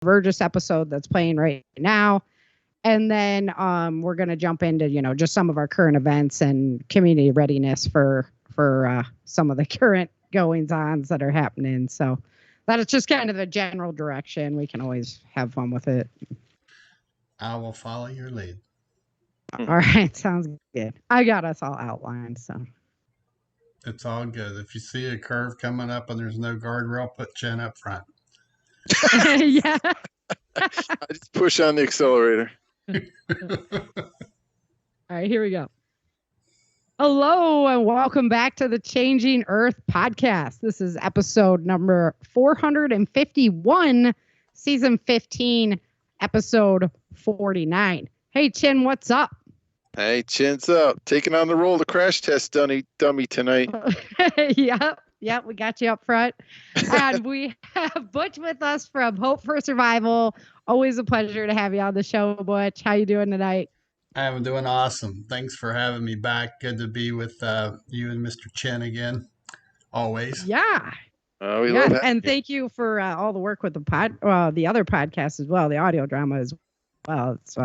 Burgess episode that's playing right now. And then we're going to jump into, just some of our current events and community readiness for some of the current goings-ons that are happening. So that is just kind of the general direction. We can always have fun with it. I will follow your lead. All right, sounds good. I got us all outlined, so. It's all good. If you see a curve coming up and there's no guardrail, put Jen up front. Yeah. I just push on the accelerator. All right, here we go. Hello and welcome back to the Changing Earth podcast. This is episode number 451, season 15, episode 49. Hey, Chin, what's up? Hey, Chin's up. Taking on the role of the crash test dummy tonight. Yep, we got you up front. And we have Butch with us from Hope for Survival. Always a pleasure to have you on the show, Butch. How you doing tonight? I'm doing awesome. Thanks for having me back. Good to be with you and Mr. Chen again. Always. Yeah. We love that. And thank you for all the work with the other podcast as well, the audio drama as well. It's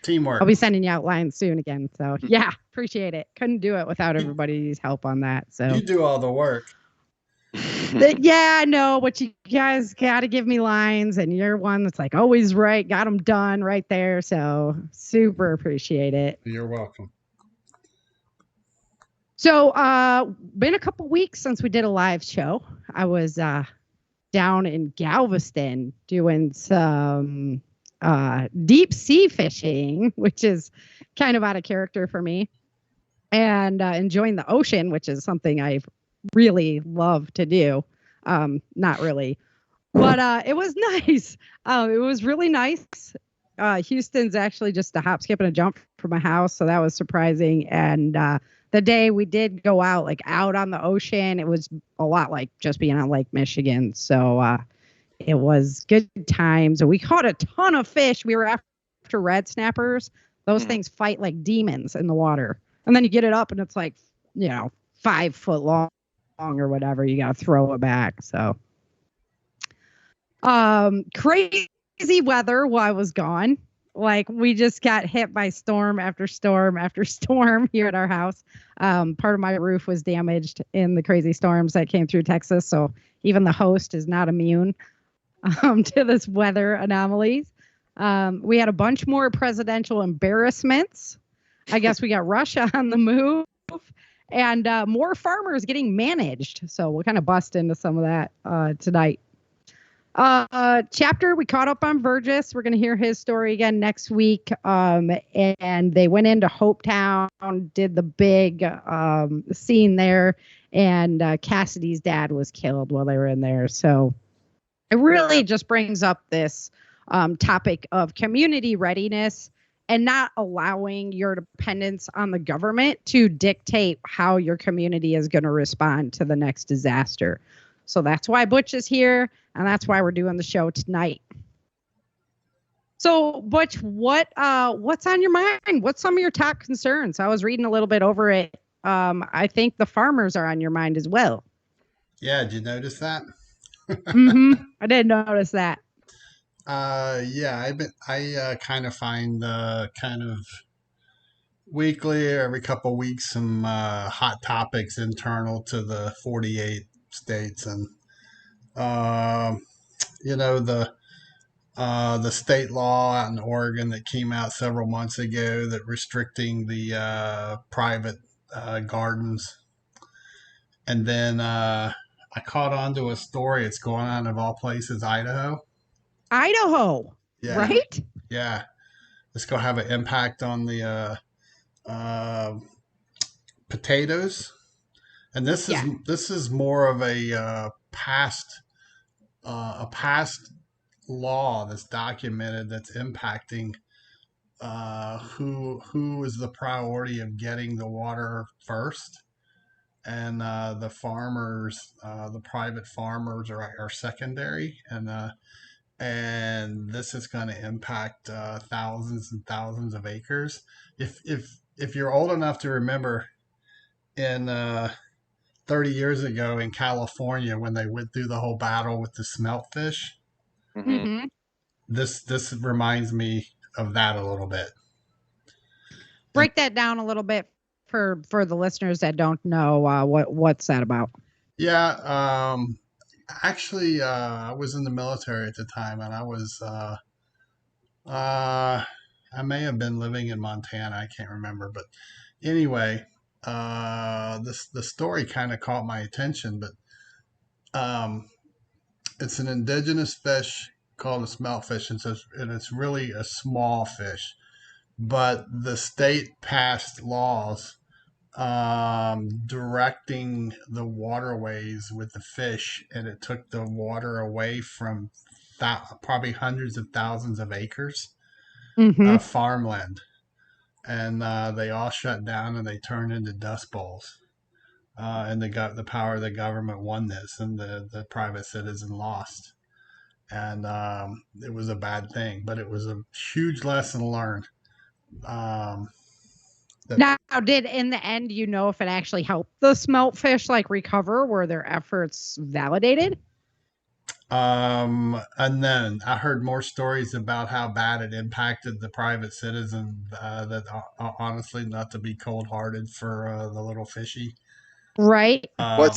teamwork. I'll be sending you out lines soon again. So yeah, appreciate it. Couldn't do it without everybody's help on that. So you do all the work. Yeah, I know, but you guys got to give me lines, and you're one that's like always right. Got them done right there. So super appreciate it. You're welcome. So been a couple weeks since we did a live show. I was down in Galveston doing some deep sea fishing, which is kind of out of character for me, and enjoying the ocean, which is something I've really love to do. Not really, but it was nice. It was really nice. Houston's actually just a hop, skip, and a jump from my house, so that was surprising. And the day we did go out, like out on the ocean, it was a lot like just being on Lake Michigan. So it was good times. We caught a ton of fish. We were after red snappers. Those things fight like demons in the water. And then you get it up and it's like, 5 foot long or whatever. You got to throw it back. So crazy weather while I was gone. Like we just got hit by storm after storm after storm here at our house. Part of my roof was damaged in the crazy storms that came through Texas. So even the host is not immune to this weather anomalies. We had a bunch more presidential embarrassments. I guess we got Russia on the move and more farmers getting managed. So we'll kind of bust into some of that tonight. Chapter, we caught up on Burgess. We're going to hear his story again next week. And they went into Hopetown, did the big scene there, and Cassidy's dad was killed while they were in there. So it really just brings up this topic of community readiness and not allowing your dependence on the government to dictate how your community is going to respond to the next disaster. So that's why Butch is here, and that's why we're doing the show tonight. So, Butch, what's on your mind? What's some of your top concerns? I was reading a little bit over it. I think the farmers are on your mind as well. Yeah, did you notice that? I did notice that. Yeah, I kind of find kind of weekly or every couple of weeks some hot topics internal to the 48 states, and the state law out in Oregon that came out several months ago that restricting the private gardens, and then I caught on to a story. It's going on of all places, Idaho. Yeah. Right? Yeah. It's going to have an impact on the potatoes. And this is more of a past law that's documented that's impacting who is the priority of getting the water first. And the farmers, the private farmers are secondary, and this is going to impact thousands and thousands of acres. If you're old enough to remember, in 30 years ago in California when they went through the whole battle with the smelt fish, this reminds me of that a little bit. Break that down a little bit for the listeners that don't know what's that about. Yeah, actually, I was in the military at the time, and I may have been living in Montana. I can't remember, but anyway, the story kind of caught my attention. But um, it's an indigenous fish called a smeltfish, and it's really a small fish. But the state passed laws directing the waterways with the fish, and it took the water away from probably hundreds of thousands of acres of farmland, and they all shut down and they turned into dust bowls. And the power of the government won this, and the private citizen lost. And it was a bad thing, but it was a huge lesson learned. Now, did in the end, if it actually helped the smeltfish recover? Were their efforts validated? And then I heard more stories about how bad it impacted the private citizen. That honestly, not to be cold hearted for the little fishy. Right. How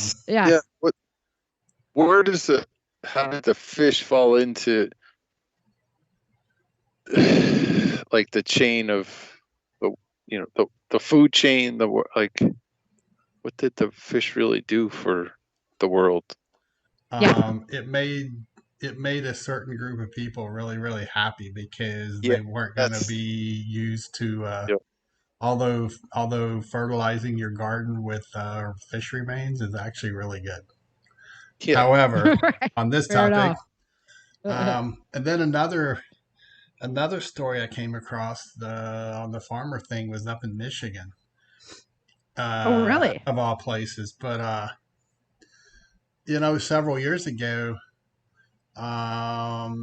did the fish fall into the chain of the food chain? What did the fish really do for the world? It made a certain group of people really, really happy because they weren't going to be used to. Although fertilizing your garden with fish remains is actually really good. Yeah. However, on this topic, and then another story I came across on the farmer thing was up in Michigan. Oh, really? Of all places, but several years ago,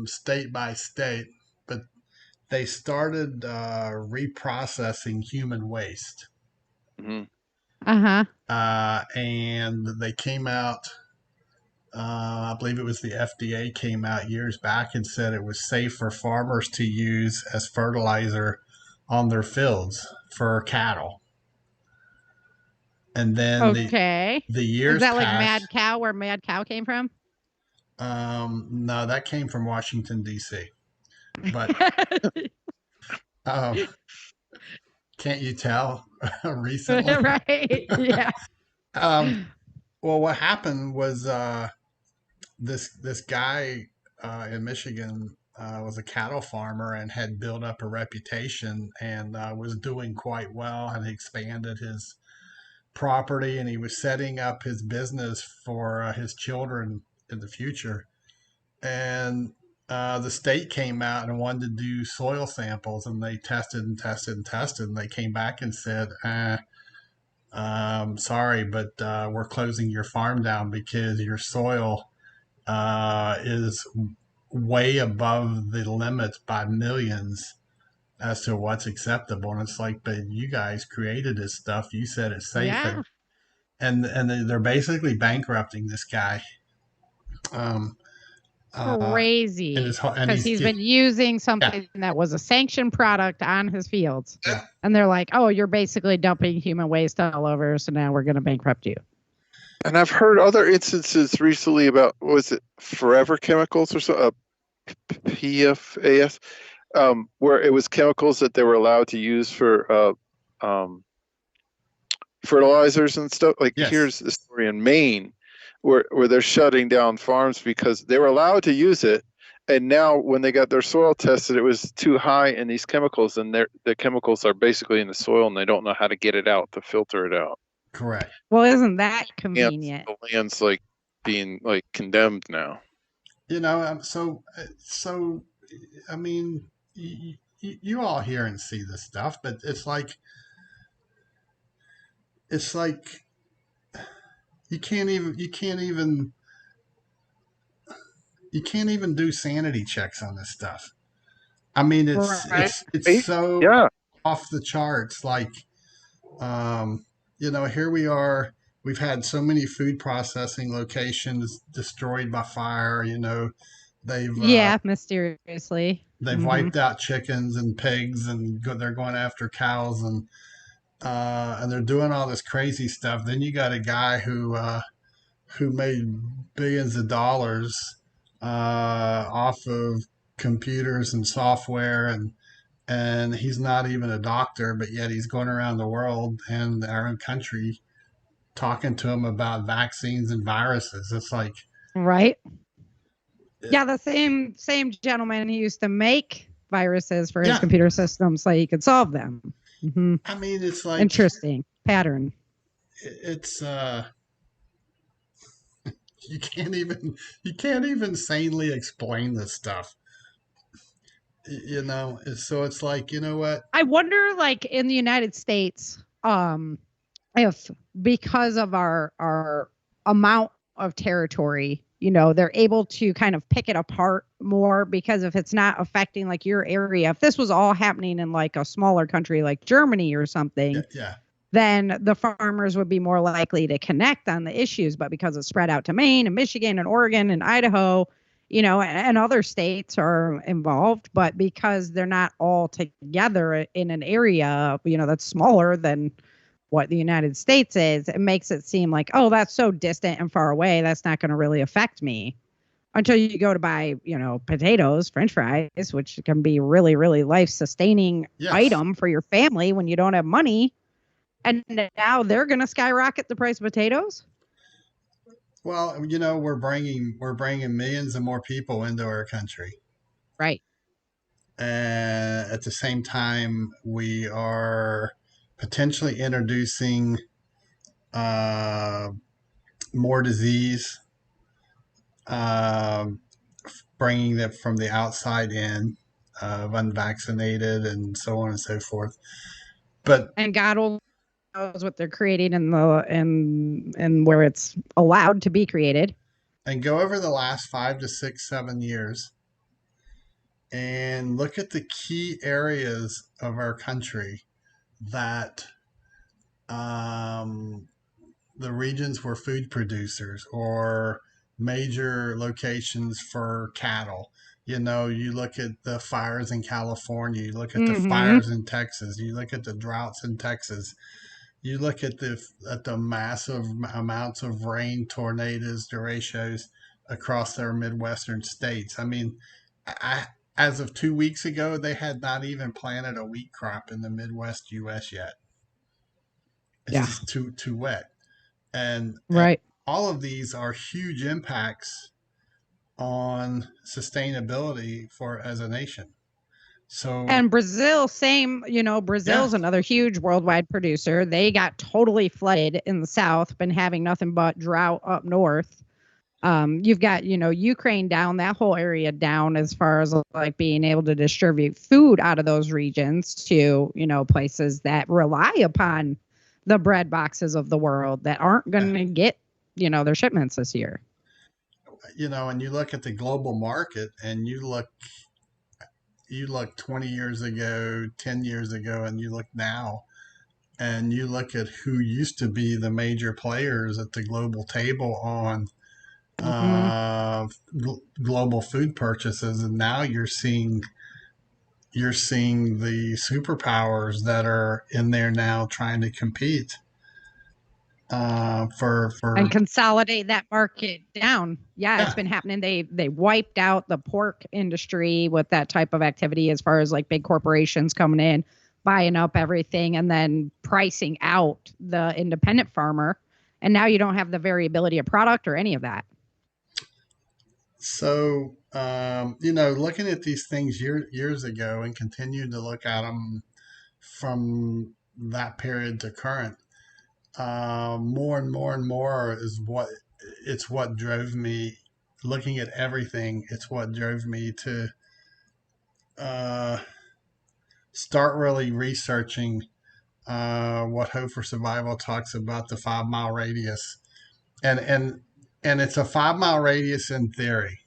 state by state, but they started reprocessing human waste. Uh-huh. And they came out, I believe it was the FDA came out years back and said it was safe for farmers to use as fertilizer on their fields for cattle. And then the years is that passed. Mad Cow, where Mad Cow came from? No, that came from Washington, D.C. But can't you tell recently? Right. Yeah. Well, what happened was this guy in Michigan was a cattle farmer and had built up a reputation and was doing quite well, had expanded his property, and he was setting up his business for his children in the future. And the state came out and wanted to do soil samples, and they tested and tested and tested, and they came back and said, sorry, but we're closing your farm down because your soil is way above the limits by millions as to what's acceptable. And it's like, but you guys created this stuff. You said it's safe. Yeah. And they're basically bankrupting this guy. Crazy. Because he's been using something that was a sanctioned product on his fields. Yeah. And they're like, oh, you're basically dumping human waste all over, so now we're going to bankrupt you. And I've heard other instances recently about, was it Forever Chemicals or so, PFAS, where it was chemicals that they were allowed to use for fertilizers and stuff. Here's the story in Maine where they're shutting down farms because they were allowed to use it. And now when they got their soil tested, it was too high in these chemicals, and the chemicals are basically in the soil and they don't know how to get it out, to filter it out. Correct. Well, isn't that convenient? The land's being condemned now. So I mean, you all hear and see this stuff, but it's like you can't even do sanity checks on this stuff. I mean, it's so off the charts. Here we are. We've had so many food processing locations destroyed by fire. They've Yeah, mysteriously. they've wiped out chickens and pigs, and they're going after cows, and they're doing all this crazy stuff. Then you got a guy who made billions of dollars off of computers and software, and he's not even a doctor, but yet he's going around the world and our own country talking to him about vaccines and viruses. It's like, right. Yeah, the same gentleman who used to make viruses for his Yeah. computer systems so he could solve them. I mean, it's like Interesting pattern. It's you can't even sanely explain this stuff. So it's like, you know what? I wonder, like in the United States, if because of our amount of territory, they're able to kind of pick it apart more, because if it's not affecting like your area, if this was all happening in like a smaller country like Germany or something, Yeah. then the farmers would be more likely to connect on the issues. But because it's spread out to Maine and Michigan and Oregon and Idaho, and other states are involved, but because they're not all together in an area, that's smaller than what the United States is, it makes it seem like, oh, that's so distant and far away, that's not going to really affect me. Until you go to buy, potatoes, French fries, which can be really, really life-sustaining item for your family when you don't have money. And now they're going to skyrocket the price of potatoes. Well, we're bringing millions of more people into our country. Right. And at the same time, we are potentially introducing more disease, bringing that from the outside in, of unvaccinated and so on and so forth. And God will knows what they're creating in and where it's allowed to be created. And go over the last 5 to 6, 7 years and look at the key areas of our country that the regions were food producers or major locations for cattle. You look at the fires in California, you look at the fires in Texas, you look at the droughts in Texas, you look at the massive amounts of rain, tornadoes, derechos across their Midwestern states. I mean, as of 2 weeks ago, they had not even planted a wheat crop in the Midwest U.S. yet. It's just too wet. And all of these are huge impacts on sustainability as a nation. So, and Brazil, same, Brazil's another huge worldwide producer. They got totally flooded in the south, been having nothing but drought up north. You've got, Ukraine down, that whole area down, as far as like being able to distribute food out of those regions to, places that rely upon the bread boxes of the world that aren't going to get, their shipments this year. And you look at the global market, and you look 20 years ago, 10 years ago, and you look now, and you look at who used to be the major players at the global table on global food purchases, and now you're seeing the superpowers that are in there now trying to compete for and consolidate that market down. It's been happening. They wiped out the pork industry with that type of activity, as far as like big corporations coming in, buying up everything, and then pricing out the independent farmer. And now you don't have the variability of product or any of that. So, looking at these things years ago and continuing to look at them from that period to current, more and more and more is what drove me, looking at everything. It's what drove me to start really researching what Hope for Survival talks about, the 5 mile radius, and it's a 5 mile radius in theory.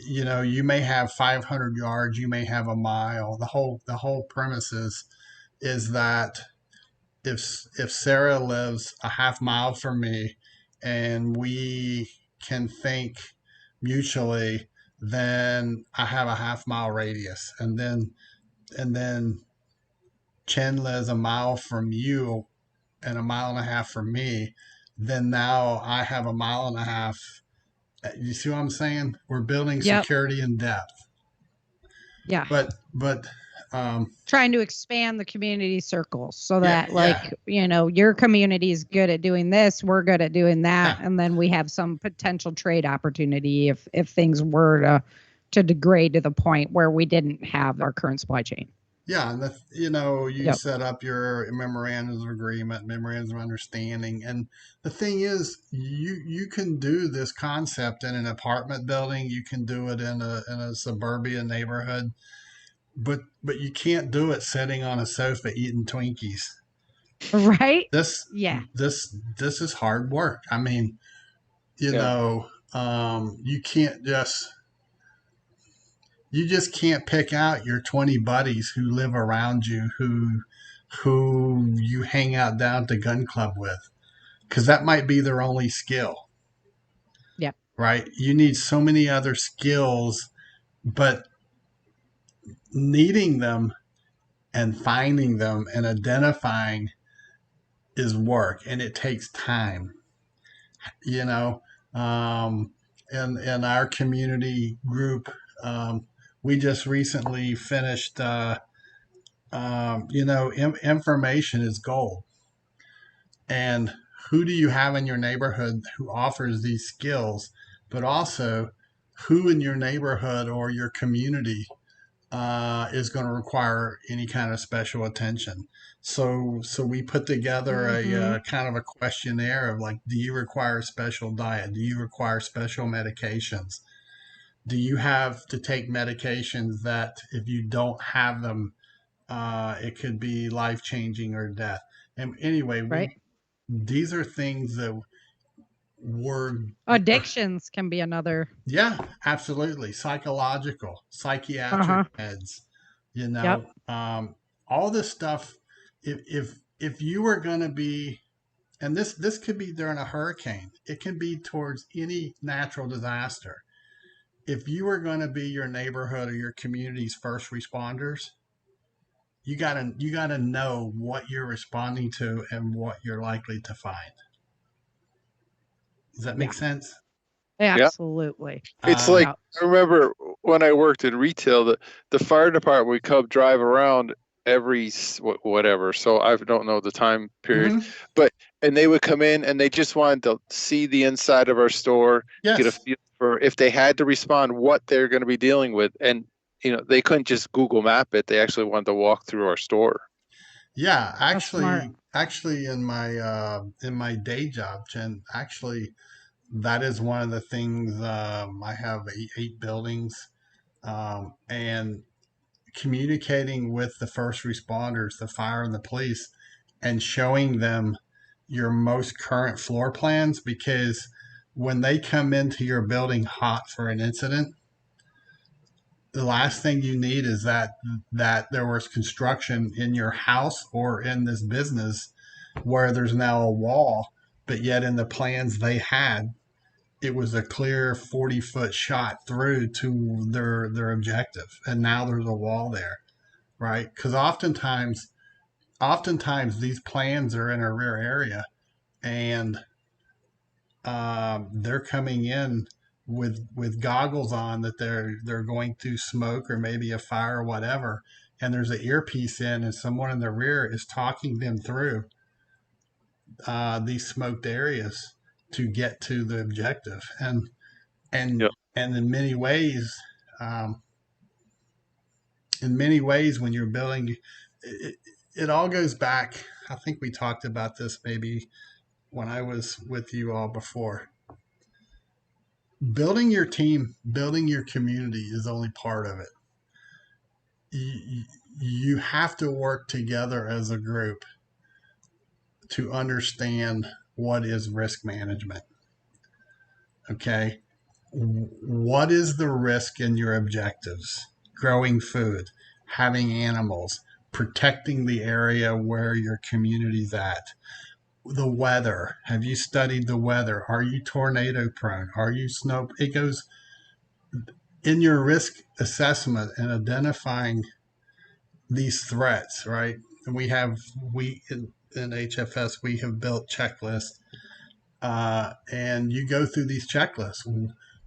You may have 500 yards, you may have a mile. The whole premise is that if Sarah lives a half mile from me, and we can think mutually then I have a half-mile radius, and then Chen lives a mile from you and a mile and a half from me. Then now I have a mile and a half. You see what I'm saying? We're building Yep. security in depth. Yeah. But trying to expand the community circles so that your community is good at doing this, we're good at doing that, and then we have some potential trade opportunity if things were to degrade to the point where we didn't have our current supply chain. Yeah, and you set up your memorandums of agreement, memorandums of understanding, and the thing is, you can do this concept in an apartment building, you can do it in a suburban neighborhood, but you can't do it sitting on a sofa eating Twinkies. Right? This is hard work. I mean, you can't just can't pick out your 20 buddies who live around you who you hang out down to gun club with, because that might be their only skill. Yeah. Right? You need so many other skills, but needing them and finding them and identifying is work, and it takes time. In our community group, we just recently finished information is gold. And who do you have in your neighborhood who offers these skills, but also who in your neighborhood or your community is going to require any kind of special attention? So we put together a kind of a questionnaire of like, do you require a special diet? Do you require special medications? Do you have to take medications that if you don't have them, it could be life-changing or death? And anyway, these are things that addictions can be another. Yeah, absolutely. Psychological, psychiatric meds, all this stuff. If you were going to be, and this could be during a hurricane, it can be towards any natural disaster. If you were going to be your neighborhood or your community's first responders, you gotta know what you're responding to and what you're likely to find. Does that make sense? Absolutely. It's like, I remember when I worked in retail, the fire department would come drive around every whatever. So I don't know the time period, and they would come in and they just wanted to see the inside of our store, get a feel for if they had to respond, what they're going to be dealing with. And, they couldn't just Google map it. They actually wanted to walk through our store. Yeah, actually in my day job, Jen, that is one of the things. I have eight buildings, and communicating with the first responders, the fire and the police, and showing them your most current floor plans, because when they come into your building hot for an incident, the last thing you need is that there was construction in your house or in this business where there's now a wall, but yet in the plans they had, it was a clear 40-foot shot through to their objective, and now there's a wall there, right? Because oftentimes these plans are in a rear area, and they're coming in with goggles on that they're going through smoke or maybe a fire or whatever, and there's an earpiece in, and someone in the rear is talking them through these smoked areas to get to the objective. And in many ways, when you're building, it all goes back. I think we talked about this maybe when I was with you all before. Building your team, building your community is only part of it. You have to work together as a group to understand what is risk management. Okay. What is the risk in your objectives? Growing food, having animals, protecting the area where your community's at. The weather. Have you studied the weather? Are you tornado prone? Are you snow? It goes. in your risk assessment and identifying these threats, right? And we in HFS, we have built checklists, and you go through these checklists.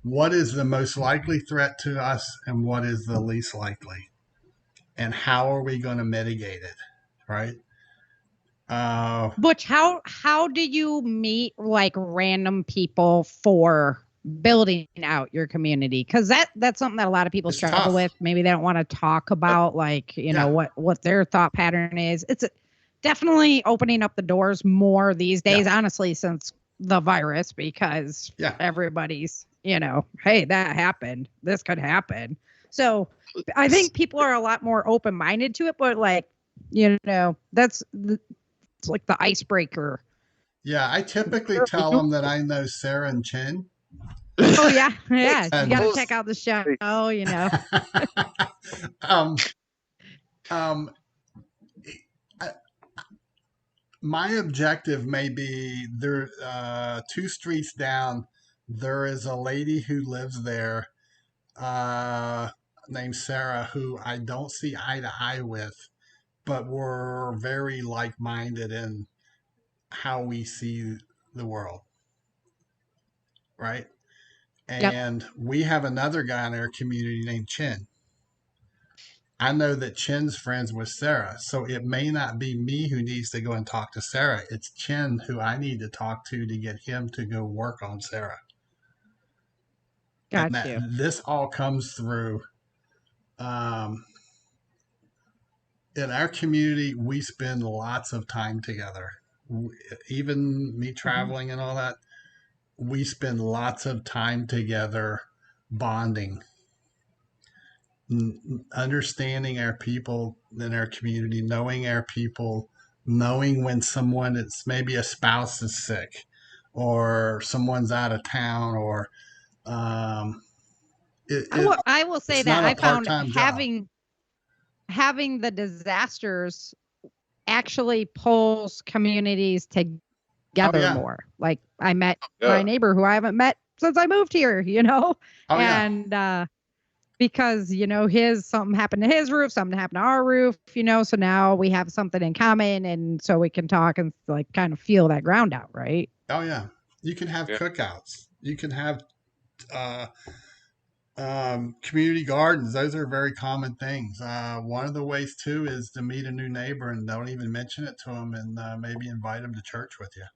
What is the most likely threat to us, and what is the least likely, and how are we going to mitigate it, right? Butch, how do you meet like random people for building out your community? Because that's something that a lot of people struggle with. Maybe they don't want to talk about like, you know, what their thought pattern is. It's definitely opening up the doors more these days, honestly, since the virus, because everybody's, you know, hey, that happened. This could happen. So I think people are a lot more open-minded to it, but like, you know, it's like the icebreaker. Yeah, I typically tell them that I know Sarah and Chin. Oh yeah, yeah. You got to check out the show. You know. My objective may be there. 2 streets down, there is a lady who lives there, named Sarah, who I don't see eye to eye with, but we're very like-minded in how we see the world, right? And we have another guy in our community named Chin. I know that Chin's friends with Sarah, so it may not be me who needs to go and talk to Sarah. It's Chin who I need to talk to get him to go work on Sarah. Gotcha. This all comes through. In our community, we spend lots of time together. Even me traveling and all that, we spend lots of time together bonding, understanding our people in our community, knowing our people, knowing when someone, it's maybe a spouse is sick or someone's out of town, or I will say that I found having the disasters actually pulls communities together more. Like I met my neighbor who I haven't met since I moved here, you know, because, you know, something happened to his roof, something happened to our roof, you know, so now we have something in common, and so we can talk and like kind of feel that ground out, right? Oh yeah. You can have cookouts. You can have community gardens. Those are very common things. One of the ways too is to meet a new neighbor and don't even mention it to them, and maybe invite them to church with you.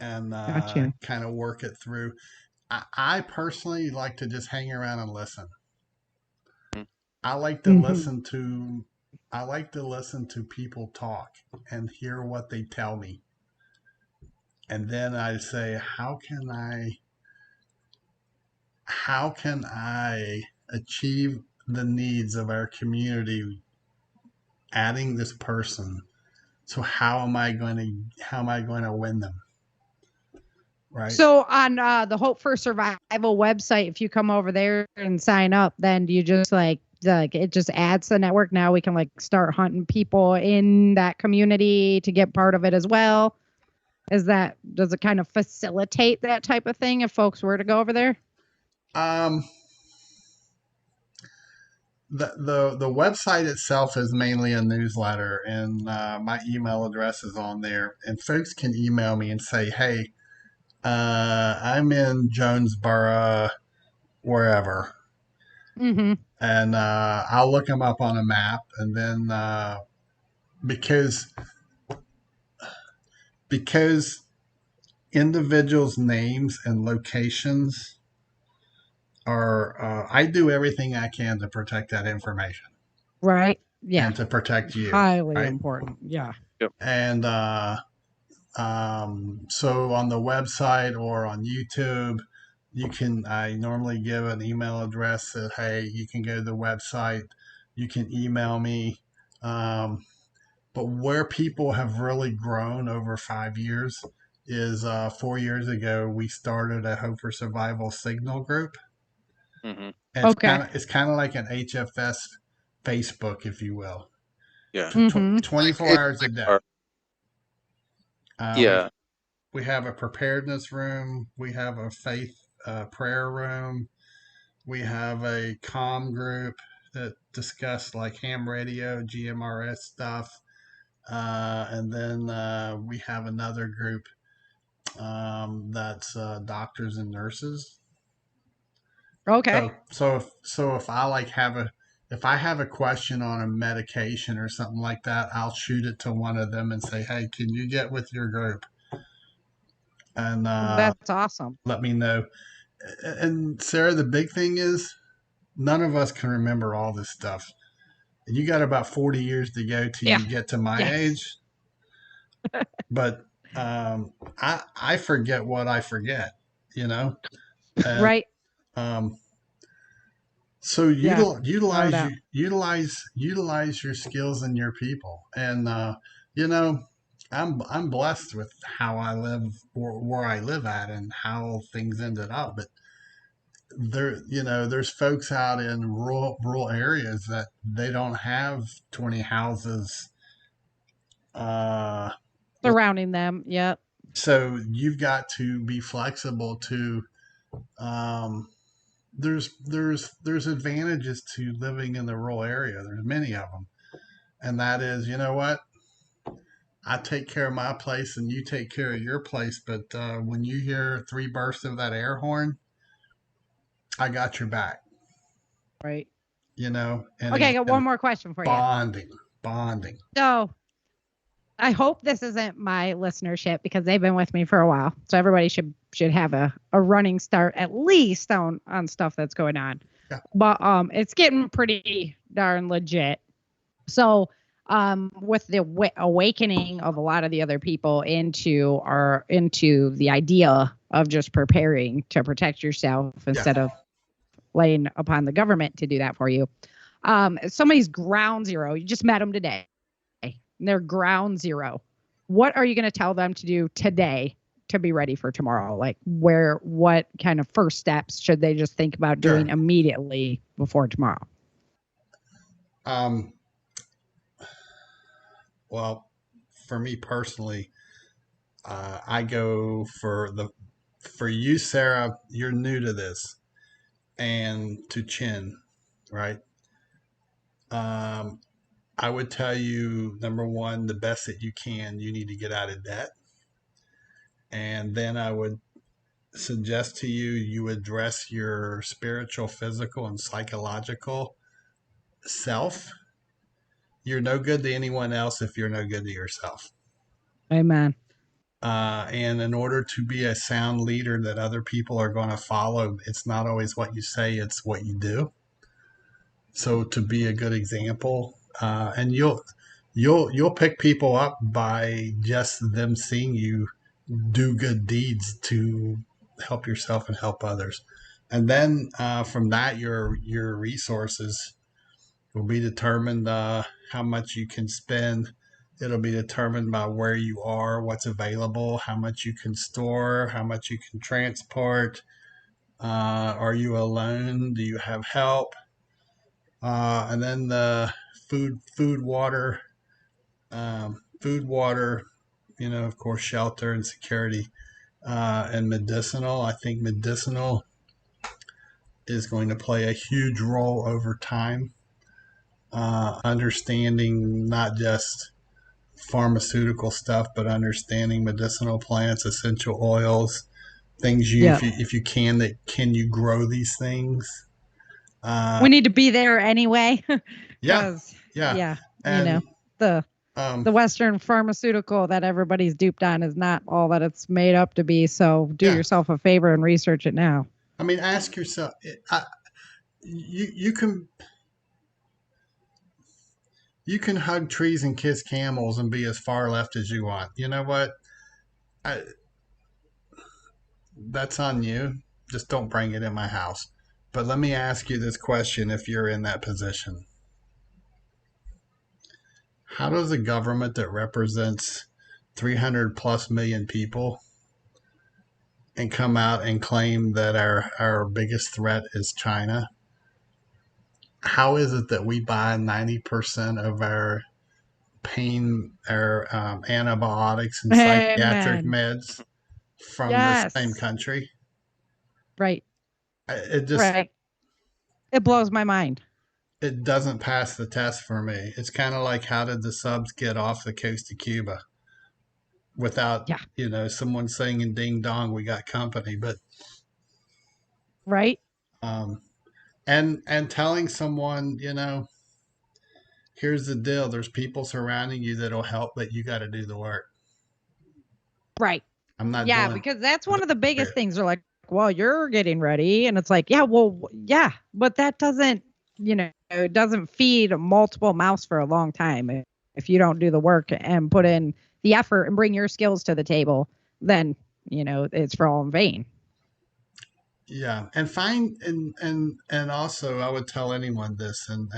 And kind of work it through. I personally like to just hang around and listen. I like to listen to people talk and hear what they tell me. And then I say, how can I achieve the needs of our community, adding this person? So how am I going to win them? Right. So on the Hope for Survival website, if you come over there and sign up, then do you just like it just adds to the network? Now we can like start hunting people in that community to get part of it as well. Does it kind of facilitate that type of thing if folks were to go over there? The website itself is mainly a newsletter, and my email address is on there, and folks can email me and say, hey, I'm in Jonesboro, wherever. And I'll look them up on a map, and then because individuals' names and locations are, I do everything I can to protect that information. Right. Yeah. And to protect you. Highly important. Yeah. Yep. And so on the website or on YouTube, I normally give an email address that, hey, you can go to the website, you can email me. But where people have really grown over 5 years is 4 years ago, we started a Hope for Survival Signal group. And it's kind of like an HFS Facebook, if you will. Yeah. 24 hours a day. We have a preparedness room. We have a faith prayer room. We have a comm group that discuss like ham radio, GMRS stuff. And then we have another group that's doctors and nurses. Okay. So if I like if I have a question on a medication or something like that, I'll shoot it to one of them and say, "Hey, can you get with your group and That's awesome. let me know?" And Sarah, the big thing is none of us can remember all this stuff. You got about 40 years to go till Yeah. you get to my age. But I forget what I forget, you know? And, right. So utilize your skills and your people. And you know, I'm blessed with how I live or where I live at and how things ended up. But there's folks out in rural areas that they don't have 20 houses surrounding them. Yep. So you've got to be flexible to there's advantages to living in the rural area. There's many of them. And that is, you know what? I take care of my place and you take care of your place. But when you hear 3 bursts of that air horn, I got your back. Right. You know? And okay, again, I got one more question for bonding. So I hope this isn't my listenership because they've been with me for a while. So everybody should have a running start at least on stuff that's going on. Yeah. But it's getting pretty darn legit. So with the awakening of a lot of the other people into the idea of just preparing to protect yourself instead of laying upon the government to do that for you. Somebody's ground zero. You just met them today. They're ground zero. What are you going to tell them to do today to be ready for tomorrow? Like what kind of first steps should they just think about doing immediately before tomorrow? Well, for me personally, I go for you, Sarah, you're new to this, and to Chin, right? I would tell you, number one, the best that you can, you need to get out of debt. And then I would suggest to you, you address your spiritual, physical, and psychological self. You're no good to anyone else if you're no good to yourself. Amen. And in order to be a sound leader that other people are going to follow, it's not always what you say, it's what you do. So to be a good example, and you'll pick people up by just them seeing you do good deeds to help yourself and help others. And then from that, your resources will be determined how much you can spend. It'll be determined by where you are, what's available, how much you can store, how much you can transport. Are you alone? Do you have help? And then the food, water, of course, shelter and security, and medicinal. I think medicinal is going to play a huge role over time. Understanding not just pharmaceutical stuff, but understanding medicinal plants, essential oils, things if you can you grow these things? We need to be there anyway. Yeah. And, the Western pharmaceutical that everybody's duped on is not all that it's made up to be. So do yourself a favor and research it now. I mean, ask yourself. You can hug trees and kiss camels and be as far left as you want. You know what? That's on you. Just don't bring it in my house. But let me ask you this question if you're in that position. How does a government that represents 300 plus million people and come out and claim that our biggest threat is China? How is it that we buy 90% of our antibiotics and psychiatric meds from the same country? Right. It just It blows my mind. It doesn't pass the test for me. It's kind of like, how did the subs get off the coast of Cuba without, someone singing "Ding Dong, we got company"? But right. And telling someone, here's the deal. There's people surrounding you that'll help, but you got to do the work. Right. I'm not. Yeah, because that's one of the biggest things. They're like, well, you're getting ready, and it's like, but that doesn't, it doesn't feed multiple mouths for a long time. If you don't do the work and put in the effort and bring your skills to the table, then it's for all in vain. Yeah, and find and also I would tell anyone this, and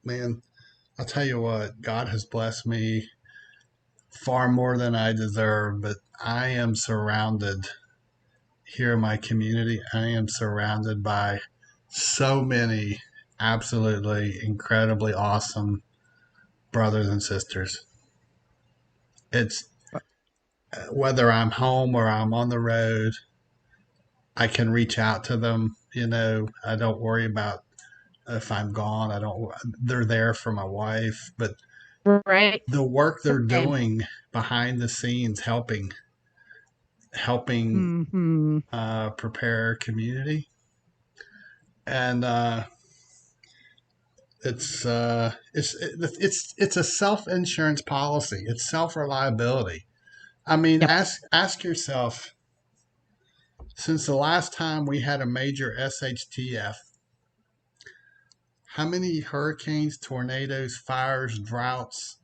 man, I'll tell you what, God has blessed me far more than I deserve, but I am surrounded here in my community. I am surrounded by so many absolutely incredibly awesome brothers and sisters. It's whether I'm home or I'm on the road, I can reach out to them. I don't worry about if I'm gone. They're there for my wife, but right. The work they're doing behind the scenes, helping prepare community, and it's a self-insurance policy. It's self-reliability. I mean, ask yourself, since the last time we had a major SHTF, how many hurricanes, tornadoes, fires, droughts,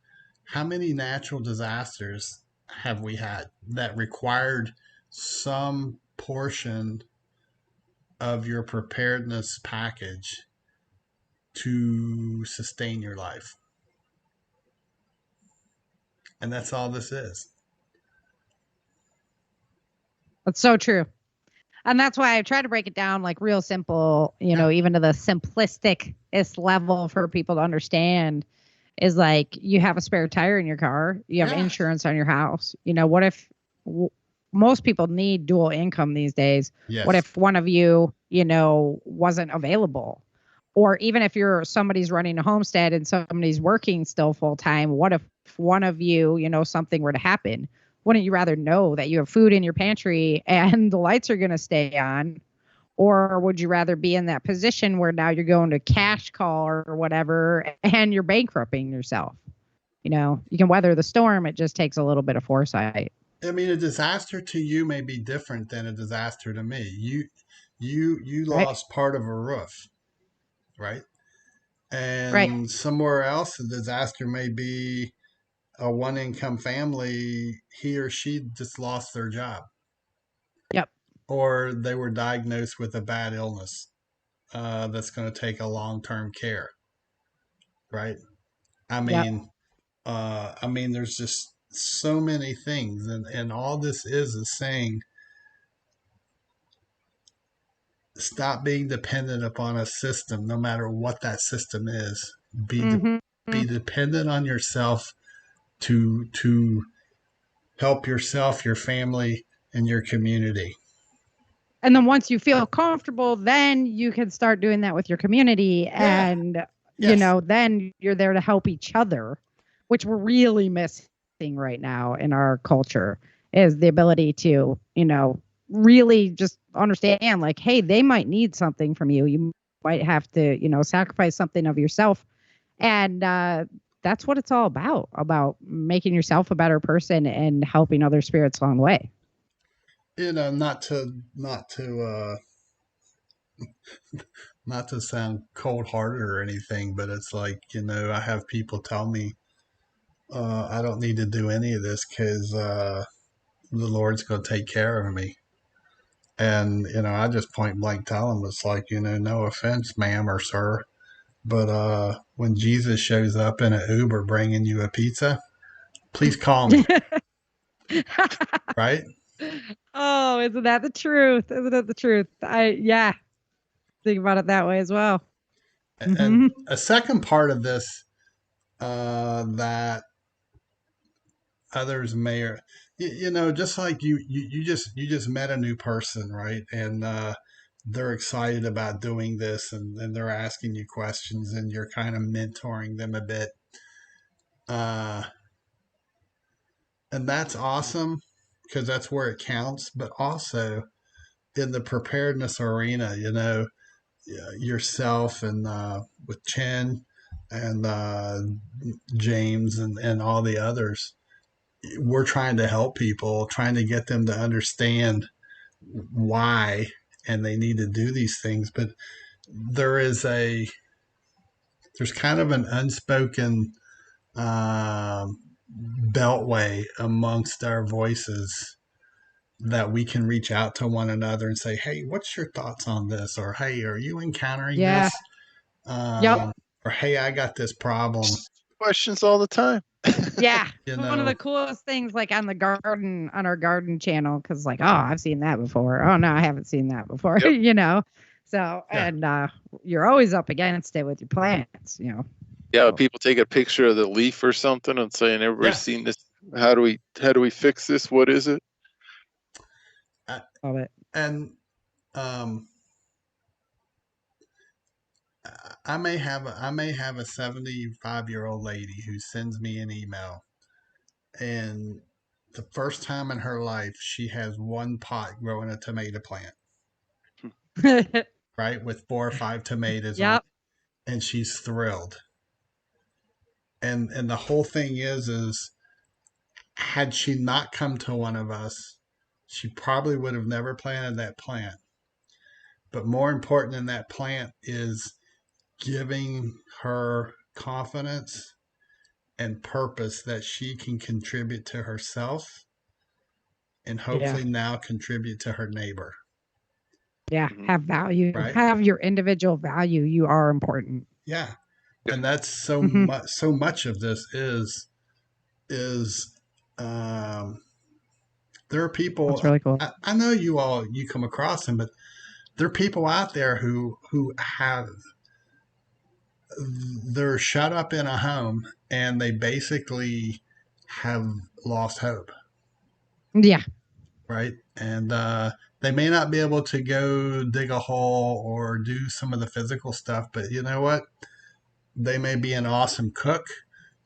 how many natural disasters have we had that required some portion of your preparedness package to sustain your life? And that's all this is. That's so true. And that's why I try to break it down like real simple, even to the simplisticest level for people to understand, is like, you have a spare tire in your car, you have insurance on your house. What if most people need dual income these days? Yes. What if one of you, wasn't available? Or even if somebody's running a homestead and somebody's working still full time, what if one of you, something were to happen? Wouldn't you rather know that you have food in your pantry and the lights are going to stay on? Or would you rather be in that position where now you're going to cash call or whatever and you're bankrupting yourself? You can weather the storm. It just takes a little bit of foresight. I mean, a disaster to you may be different than a disaster to me. You lost part of a roof, right? And somewhere else, a disaster may be a one-income family. He or she just lost their job. Yep. Or they were diagnosed with a bad illness that's going to take a long-term care, right? I mean, there's just so many things, and all this is saying, stop being dependent upon a system, no matter what that system is. Be dependent on yourself to help yourself, your family, and your community. And then once you feel comfortable, then you can start doing that with your community. And, then you're there to help each other, which we're really missing right now in our culture, is the ability to, really just understand, like, hey, they might need something from you. You might have to, sacrifice something of yourself. And that's what it's all about making yourself a better person and helping other spirits along the way. Not to sound cold-hearted or anything, but it's like, I have people tell me, I don't need to do any of this because the Lord's going to take care of me. And, I just point blank tell them, it's like, no offense, ma'am or sir, but when Jesus shows up in an Uber bringing you a pizza, please call me. Right? Oh, isn't that the truth? Isn't it the truth? Think about it that way as well. And a second part of this that others may, just like you just met a new person, right? And they're excited about doing this, and they're asking you questions, and you're kind of mentoring them a bit. And that's awesome because that's where it counts. But also in the preparedness arena, yourself and with Chen and James and all the others, we're trying to help people, trying to get them to understand why and they need to do these things. But there's kind of an unspoken beltway amongst our voices that we can reach out to one another and say, hey, what's your thoughts on this? Or, hey, are you encountering this? Yep. Or, hey, I got this problem. Questions all the time. Yeah. One of the coolest things, like on our garden channel, because like, oh, I've seen that before. Oh, no, I haven't seen that before, Yep. So, and you're always up against it with your plants, Yeah, So. people take a picture of the leaf or something and saying, everybody's seen this. How do we fix this? What is it? Love it. And I may have a 75-year-old lady who sends me an email, and the first time in her life she has one pot growing a tomato plant, right, with 4 or 5 tomatoes on it, and she's thrilled. And the whole thing is had she not come to one of us, she probably would have never planted that plant. But more important than that plant is giving her confidence and purpose that she can contribute to herself and hopefully now contribute to her neighbor. Yeah, have value, right? Have your individual value. You are important. Yeah. And that's so much of this is there are people. That's really cool. I know you come across them, but there are people out there who they're shut up in a home and they basically have lost hope. Yeah. Right. And they may not be able to go dig a hole or do some of the physical stuff, but you know what? They may be an awesome cook.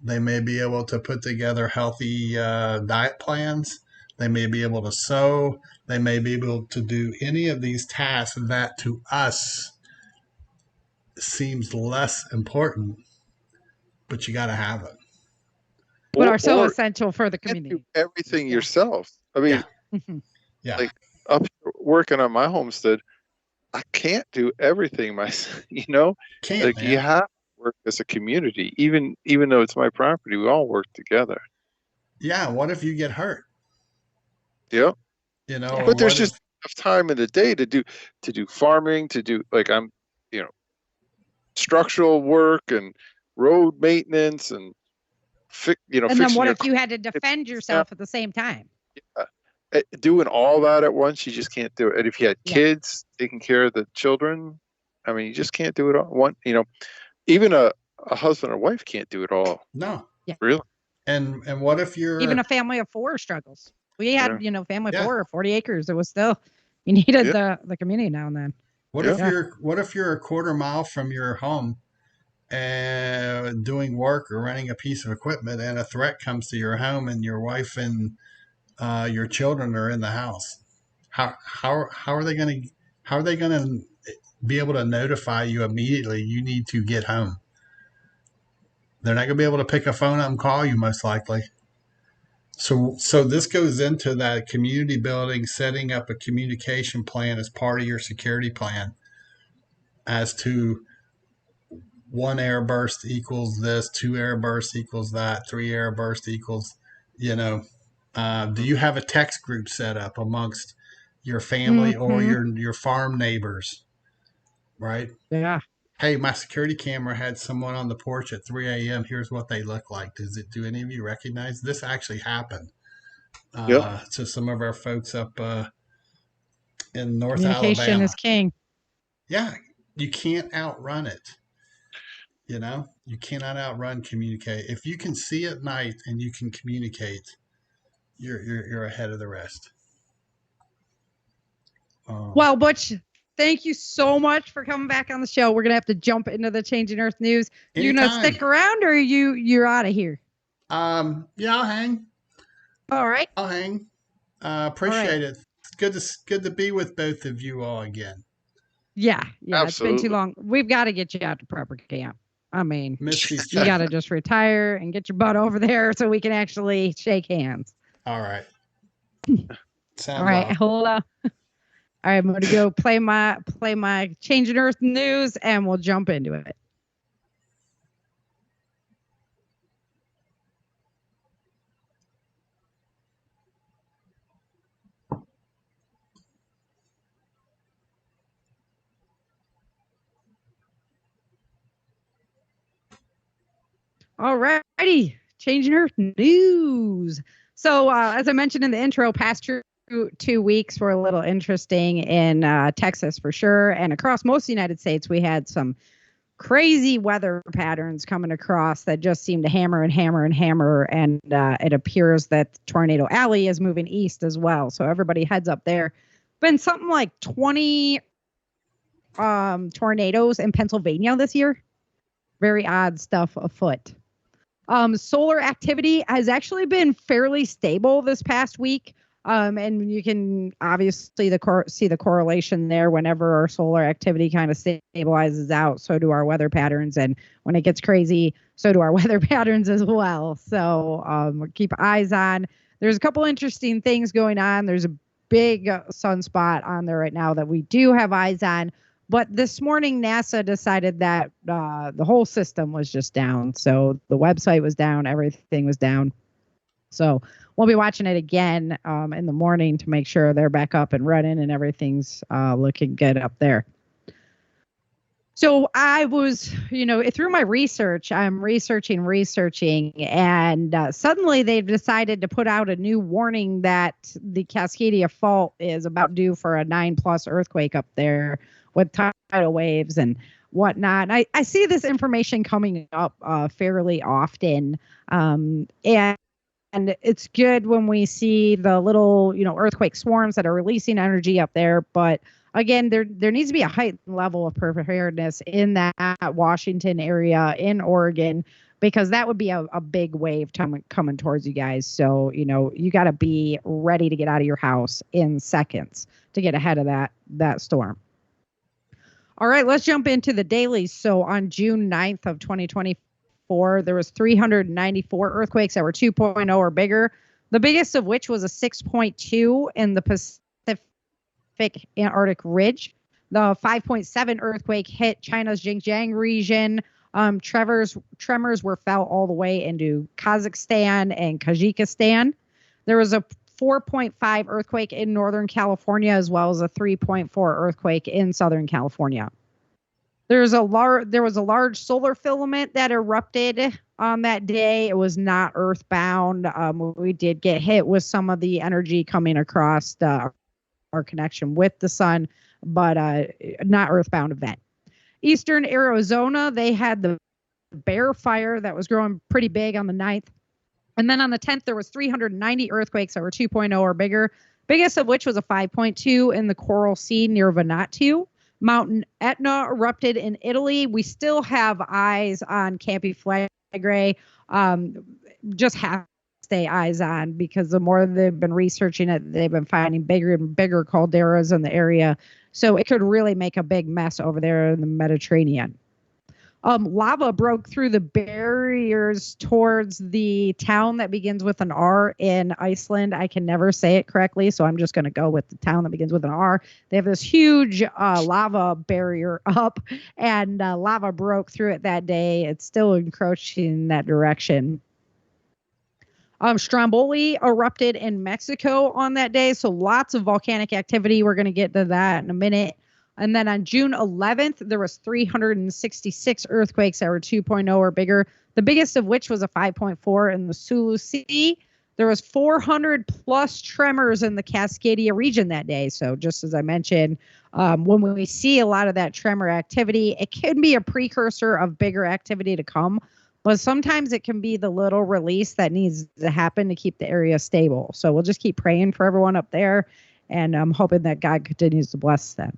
They may be able to put together healthy diet plans. They may be able to sew. They may be able to do any of these tasks that to us seems less important, but you got to have it. But are so essential for the community. Do everything yourself. I mean, like up working on my homestead, I can't do everything myself. Can't, you have to work as a community, even though it's my property. We all work together. Yeah. What if you get hurt? Yep. But there's just enough time in the day to do farming, to do I'm structural work and road maintenance and and then what if you had to defend yourself at the same time? Yeah. Doing all that at once, you just can't do it. And if you had kids taking care of the children, I mean, you just can't do it all. Even a husband or wife can't do it all. No. Yeah. Really. And what if you're even a family of 4 struggles? We had, family of 4 or 40 acres. It was still, you needed the community now and then. What if you're a quarter mile from your home and doing work or running a piece of equipment, and a threat comes to your home, and your wife and your children are in the house? How are they going to be able to notify you immediately you need to get home? They're not going to be able to pick a phone up and call you, most likely. So this goes into that community building, setting up a communication plan as part of your security plan, as to 1 air burst equals this, 2 air bursts equals that, 3 air burst equals, do you have a text group set up amongst your family or your farm neighbors? Right? Yeah. Hey, my security camera had someone on the porch at 3 a.m. Here's what they look like. Do any of you recognize this? Actually happened to some of our folks up in North Communication Alabama. is king. Yeah, you can't outrun it. You cannot outrun communicate. If you can see at night and you can communicate, you're ahead of the rest. Well, Butch, thank you so much for coming back on the show. We're going to have to jump into the Changing Earth news. You going to stick around, or you're out of here? Yeah, I'll hang. All right. I'll hang. Appreciate it. It's good to be with both of you all again. Yeah, it's been too long. We've got to get you out to prepper camp. I mean, you got to just retire and get your butt over there so we can actually shake hands. All right. All right, hold on. All right, I'm going to go play my Changing Earth news, and we'll jump into it. All righty, Changing Earth news. So as I mentioned in the intro, past 2 weeks were a little interesting in Texas for sure. And across most of the United States, we had some crazy weather patterns coming across that just seem to hammer and hammer and hammer. And it appears that Tornado Alley is moving east as well. So everybody heads up there. Been something like 20 tornadoes in Pennsylvania this year. Very odd stuff afoot. Solar activity has actually been fairly stable this past week. And you can obviously see the correlation there. Whenever our solar activity kind of stabilizes out, so do our weather patterns. And when it gets crazy, so do our weather patterns as well. So keep eyes on. There's a couple interesting things going on. There's a big sunspot on there right now that we do have eyes on. But this morning, NASA decided that the whole system was just down. So the website was down. Everything was down. So we'll be watching it again in the morning to make sure they're back up and running and everything's looking good up there. So I was, through my research, I'm researching, and suddenly they've decided to put out a new warning that the Cascadia Fault is about due for a 9+ earthquake up there with tidal waves and whatnot. I see this information coming up fairly often, and it's good when we see the little, earthquake swarms that are releasing energy up there. But again, there needs to be a heightened level of preparedness in that Washington area, in Oregon, because that would be a big wave coming towards you guys. So, you got to be ready to get out of your house in seconds to get ahead of that storm. All right, let's jump into the dailies. So on June 9th of 2024, there was 394 earthquakes that were 2.0 or bigger, the biggest of which was a 6.2 in the Pacific Antarctic Ridge. The 5.7 earthquake hit China's Xinjiang region. Tremors were felt all the way into Kazakhstan and Kyrgyzstan. There was a 4.5 earthquake in Northern California, as well as a 3.4 earthquake in Southern California. There was a large solar filament that erupted on that day. It was not earthbound. We did get hit with some of the energy coming across our connection with the sun, but not earthbound event. Eastern Arizona, they had the Bear Fire that was growing pretty big on the 9th. And then on the 10th, there was 390 earthquakes that were 2.0 or bigger, biggest of which was a 5.2 in the Coral Sea near Vanuatu. Mount Etna erupted in Italy. We still have eyes on Campi Flegrei. Just have to stay eyes on, because the more they've been researching it, they've been finding bigger and bigger calderas in the area. So it could really make a big mess over there in the Mediterranean. Lava broke through the barriers towards the town that begins with an R in Iceland. I can never say it correctly, so I'm just going to go with the town that begins with an R. They have this huge lava barrier up, and lava broke through it that day. It's still encroaching in that direction. Stromboli erupted in Mexico on that day, so lots of volcanic activity. We're going to get to that in a minute. And then on June 11th, there was 366 earthquakes that were 2.0 or bigger, the biggest of which was a 5.4 in the Sulu Sea. There was 400 plus tremors in the Cascadia region that day. So just as I mentioned, when we see a lot of that tremor activity, it can be a precursor of bigger activity to come. But sometimes it can be the little release that needs to happen to keep the area stable. So we'll just keep praying for everyone up there, and I'm hoping that God continues to bless them.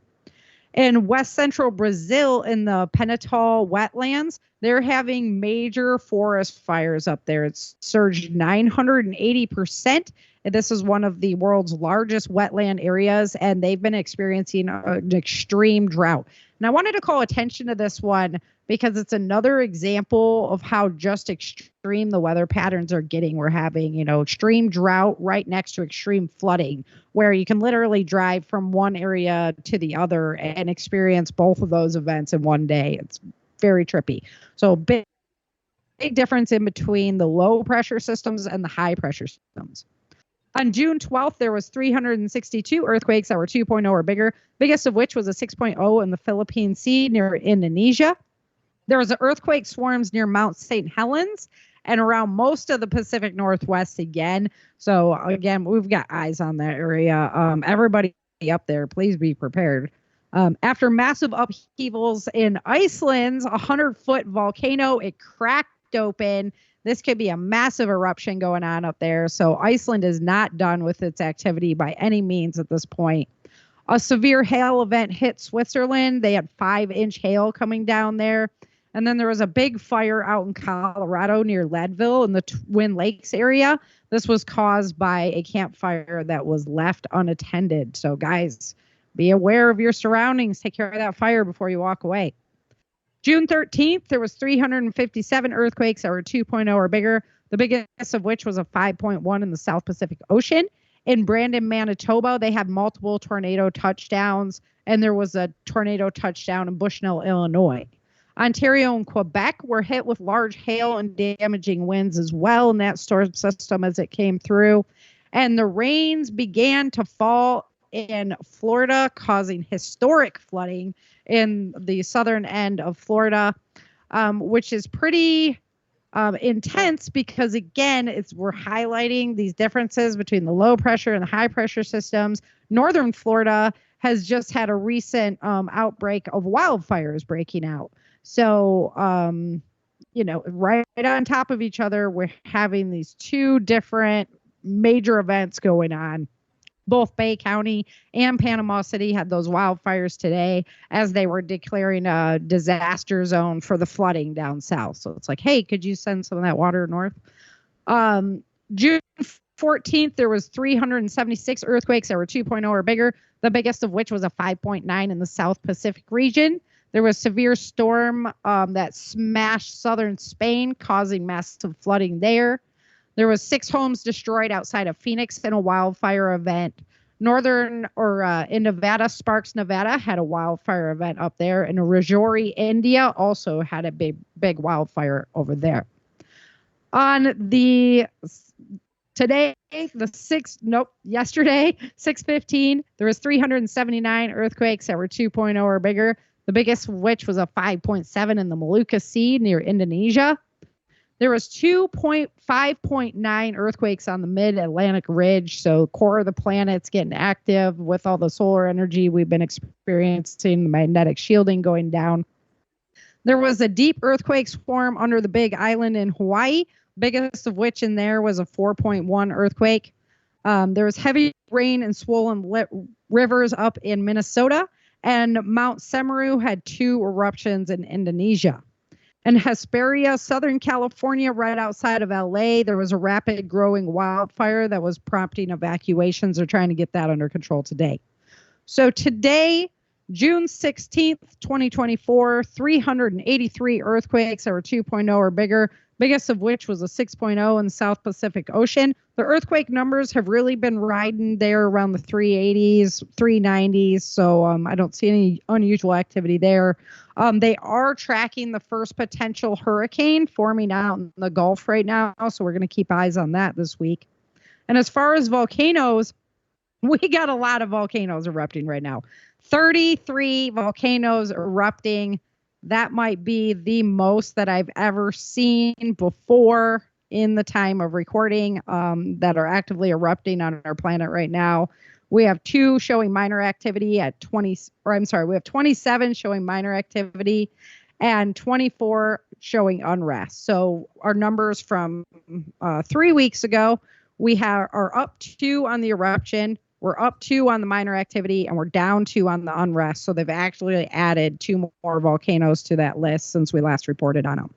In west central Brazil, in the Penatol wetlands, they're having major forest fires up there. It's surged 980%. This is one of the world's largest wetland areas, and they've been experiencing an extreme drought. And I wanted to call attention to this one because it's another example of how just extreme the weather patterns are getting. We're having, extreme drought right next to extreme flooding, where you can literally drive from one area to the other and experience both of those events in one day. It's very trippy. So big difference in between the low pressure systems and the high pressure systems. On June 12th, there was 362 earthquakes that were 2.0 or bigger, biggest of which was a 6.0 in the Philippine Sea near Indonesia. There was an earthquake swarms near Mount St. Helens and around most of the Pacific Northwest again. So again, we've got eyes on that area. Everybody up there, please be prepared. After massive upheavals in Iceland's 100-foot volcano, it cracked open. This could be a massive eruption going on up there. So Iceland is not done with its activity by any means at this point. A severe hail event hit Switzerland. They had 5-inch hail coming down there. And then there was a big fire out in Colorado near Leadville in the Twin Lakes area. This was caused by a campfire that was left unattended. So guys, be aware of your surroundings. Take care of that fire before you walk away. June 13th, there was 357 earthquakes that were 2.0 or bigger, the biggest of which was a 5.1 in the South Pacific Ocean. In Brandon, Manitoba, they had multiple tornado touchdowns, and there was a tornado touchdown in Bushnell, Illinois. Ontario and Quebec were hit with large hail and damaging winds as well in that storm system as it came through. And the rains began to fall in Florida, causing historic flooding in the southern end of Florida, which is pretty intense because, again, we're highlighting these differences between the low pressure and the high pressure systems. Northern Florida has just had a recent outbreak of wildfires breaking out. So, right on top of each other, we're having these two different major events going on. Both Bay County and Panama City had those wildfires today as they were declaring a disaster zone for the flooding down south. So it's like, hey, could you send some of that water north? June 14th, there was 376 earthquakes that were 2.0 or bigger, the biggest of which was a 5.9 in the South Pacific region. There was severe storm that smashed southern Spain, causing massive flooding there. There was 6 homes destroyed outside of Phoenix in a wildfire event. In Nevada, Sparks, Nevada had a wildfire event up there. And Rajouri, India also had a big wildfire over there. Yesterday, 6/15, there was 379 earthquakes that were 2.0 or bigger. The biggest of which was a 5.7 in the Molucca Sea near Indonesia. There was 5.9 earthquakes on the mid-Atlantic ridge. So core of the planet's getting active with all the solar energy we've been experiencing, the magnetic shielding going down. There was a deep earthquake swarm under the Big Island in Hawaii, biggest of which in there was a 4.1 earthquake. There was heavy rain and swollen rivers up in Minnesota, and Mount Semeru had 2 eruptions in Indonesia. In Hesperia, Southern California, right outside of LA, there was a rapid growing wildfire that was prompting evacuations. They're trying to get that under control today. So today, June 16th, 2024, 383 earthquakes that were 2.0 or bigger, biggest of which was a 6.0 in the South Pacific Ocean. The earthquake numbers have really been riding there around the 380s, 390s. So I don't see any unusual activity there. They are tracking the first potential hurricane forming out in the Gulf right now. So we're going to keep eyes on that this week. And as far as volcanoes, we got a lot of volcanoes erupting right now. 33 volcanoes erupting. That might be the most that I've ever seen before in the time of recording that are actively erupting on our planet right now. We have 2 showing minor activity at we have 27 showing minor activity and 24 showing unrest. So our numbers from 3 weeks ago, are up 2 on the eruption. We're up 2 on the minor activity, and we're down 2 on the unrest. So they've actually added 2 more volcanoes to that list since we last reported on them.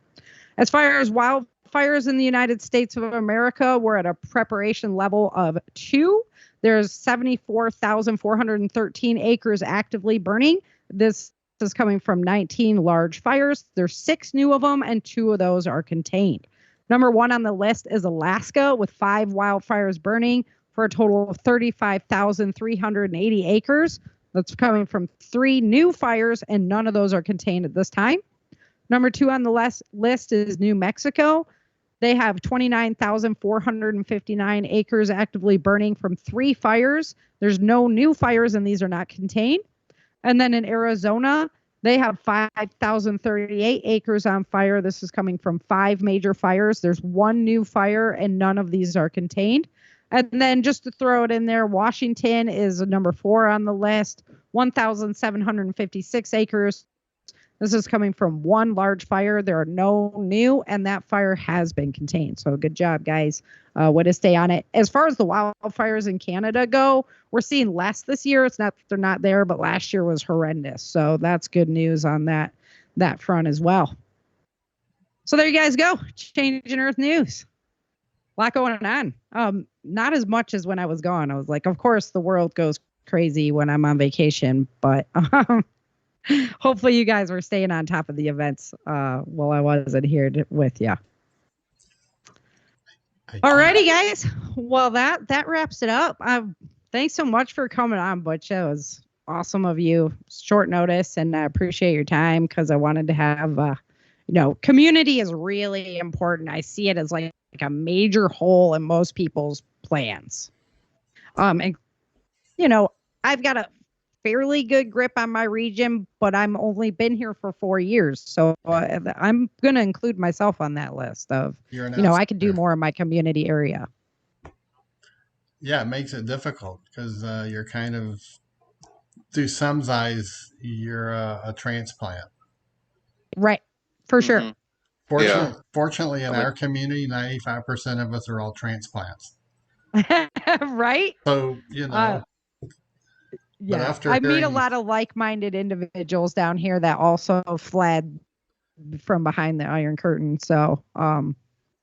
As far as wildfires in the United States of America, we're at a preparation level of 2. There's 74,413 acres actively burning. This is coming from 19 large fires. There's 6 new of them, and 2 of those are contained. Number 1 on the list is Alaska, with 5 wildfires burning for a total of 35,380 acres. That's coming from 3 new fires, and none of those are contained at this time. Number 2 on the list is New Mexico. They have 29,459 acres actively burning from 3 fires. There's no new fires, and these are not contained. And then in Arizona, they have 5,038 acres on fire. This is coming from 5 major fires. There's 1 new fire, and none of these are contained. And then just to throw it in there, Washington is number 4 on the list, 1,756 acres. This is coming from 1 large fire. There are no new, and that fire has been contained. So good job, guys. Way to stay on it. As far as the wildfires in Canada go, we're seeing less this year. It's not that they're not there, but last year was horrendous. So that's good news on that front as well. So there you guys go. Changing Earth news. A lot going on. Not as much as when I was gone. I was like, of course, the world goes crazy when I'm on vacation, but hopefully you guys were staying on top of the events while I wasn't here with you. Alrighty, guys. Well, that wraps it up. Thanks so much for coming on, Butch. It was awesome of you. Short notice, and I appreciate your time because I wanted to have, community is really important. I see it as like a major hole in most people's plans. And I've got a fairly good grip on my region, but I'm only been here for 4 years. So I'm going to include myself on that list of, I could do more in my community area. Yeah, it makes it difficult because you're kind of, through some eyes, you're a transplant. Right. For sure. Fortunately, in our community, 95% of us are all transplants. Right? So, yeah, I meet a lot of like-minded individuals down here that also fled from behind the Iron Curtain. So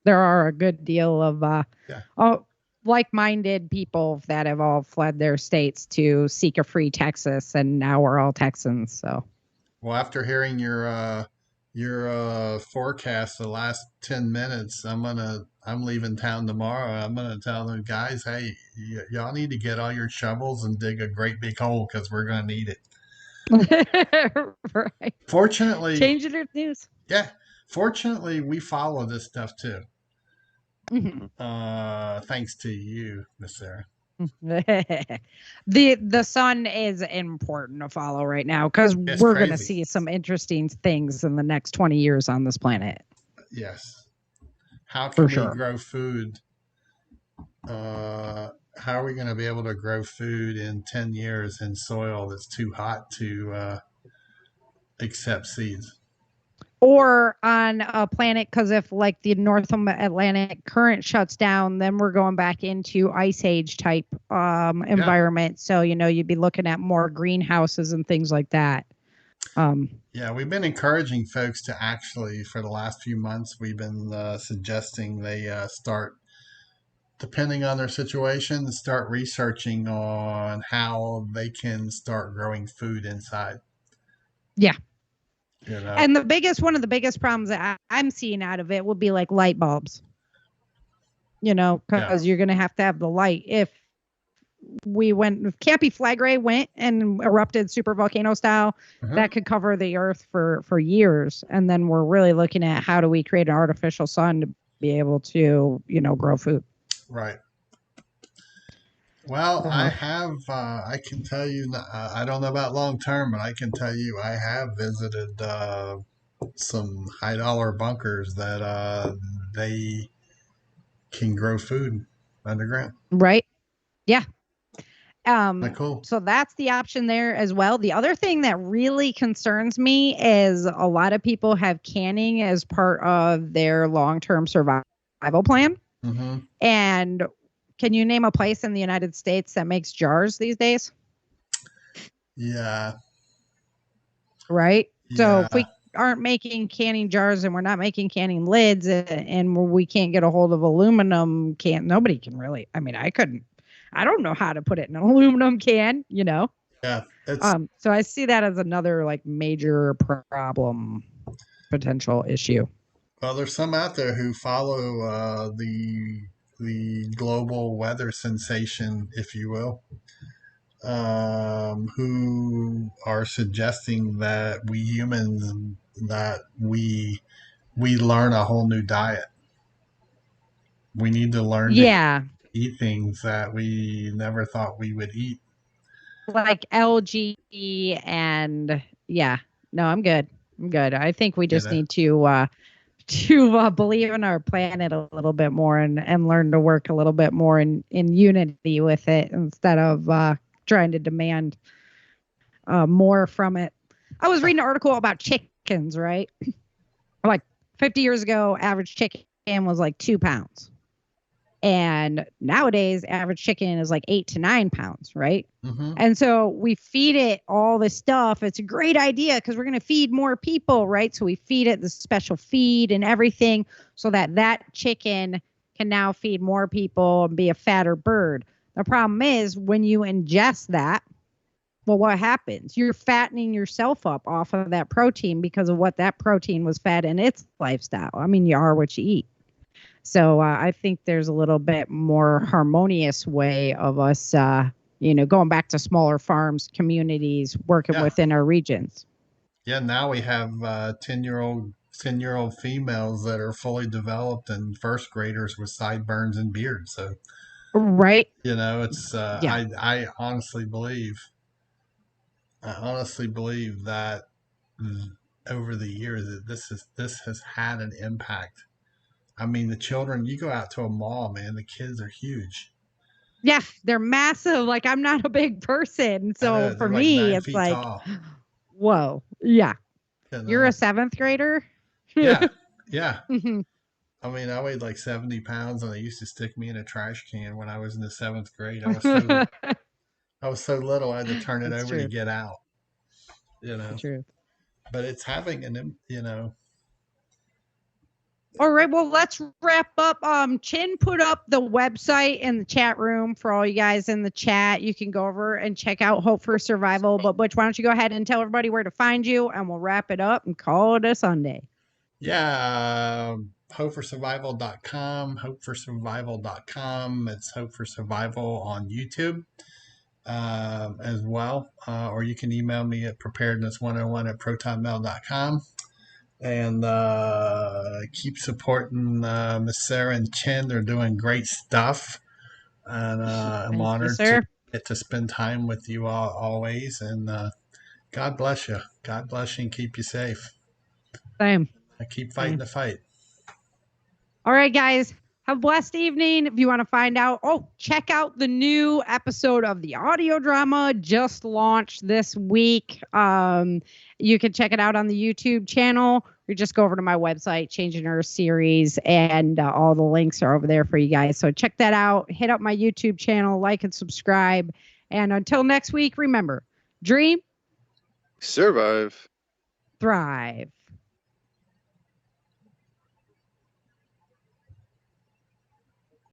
there are a good deal of like-minded people that have all fled their states to seek a free Texas, and now we're all Texans. So, well, after hearing your forecast the last 10 minutes, I'm leaving town tomorrow. I'm gonna tell the guys, hey, y'all need to get all your shovels and dig a great big hole because we're gonna need it. Right. Fortunately, changing their news. Yeah. Fortunately, we follow this stuff too. Mm-hmm. Thanks to you, Miss Sarah. The sun is important to follow right now because we're going to see some interesting things in the next 20 years on this planet. Yes. How can we grow food? How are we going to be able to grow food in 10 years in soil that's too hot to accept seeds? Or on a planet, because if like the North Atlantic current shuts down, then we're going back into ice age type environment. So, you'd be looking at more greenhouses and things like that. Yeah, we've been encouraging folks to actually, for the last few months, we've been suggesting they start, depending on their situation, start researching on how they can start growing food inside. Yeah. And one of the biggest problems that I'm seeing out of it will be like light bulbs, because you're going to have the light. If Campy Flagray went and erupted super volcano style, that could cover the earth for years. And then we're really looking at how do we create an artificial sun to be able to, grow food. Right. Well, I can tell you, I don't know about long term, but I can tell you I have visited some high dollar bunkers that they can grow food underground. Right. Yeah. Cool. So that's the option there as well. The other thing that really concerns me is a lot of people have canning as part of their long-term survival plan. Mm-hmm. And Can you name a place in the United States that makes jars these days? Yeah. Right. Yeah. So if we aren't making canning jars and we're not making canning lids and we can't get a hold of aluminum can, nobody can really. I mean, I don't know how to put it in an aluminum can, you know? Yeah. So I see that as another like major problem, potential issue. Well, there's some out there who follow the global weather sensation, if you will, who are suggesting that we humans that we learn a whole new diet. We need to learn to eat things that we never thought we would eat, like algae and no, I'm good. I think we just need to believe in our planet a little bit more and learn to work a little bit more in unity with it instead of trying to demand more from it. I was reading an article about chickens, right? Like 50 years ago, average chicken was like 2 pounds. And nowadays, average chicken is like 8 to 9 pounds, right? Mm-hmm. And so we feed it all this stuff. It's a great idea because we're going to feed more people, right? So we feed it the special feed and everything so that chicken can now feed more people and be a fatter bird. The problem is when you ingest that, well, what happens? You're fattening yourself up off of that protein because of what that protein was fed in its lifestyle. I mean, you are what you eat. So I think there's a little bit more harmonious way of us, going back to smaller farms, communities, working within our regions. Yeah, now we have 10-year-old females that are fully developed and first graders with sideburns and beards. So, right, it's I honestly believe that over the years that this has had an impact. I mean, the children, you go out to a mall, man, the kids are huge. Yeah, they're massive. Like, I'm not a big person. So for me, like it's like, tall. Whoa. Yeah. You're a 7th grader? Yeah. Yeah. Mm-hmm. I mean, I weighed like 70 pounds and they used to stick me in a trash can when I was in the 7th grade. I was so little, I had to turn it over to get out. True. But it's having All right, well, let's wrap up. Chin put up the website in the chat room for all you guys in the chat. You can go over and check out Hope for Survival. But Butch, why don't you go ahead and tell everybody where to find you, and we'll wrap it up and call it a Sunday. Yeah, hopeforsurvival.com, hopeforsurvival.com. It's Hope for Survival on YouTube as well. Or you can email me at preparedness101@protonmail.com. And keep supporting Miss Sarah and Chin. They're doing great stuff. And I'm honored to get to spend time with you all always. And God bless you. God bless you and keep you safe. Same. Keep fighting the fight. All right, guys. Have a blessed evening. If you want to find out, check out the new episode of the audio drama just launched this week. You can check it out on the YouTube channel. Or just go over to my website, Changing Earth Series, and all the links are over there for you guys. So check that out. Hit up my YouTube channel, like and subscribe. And until next week, remember, dream, survive, thrive.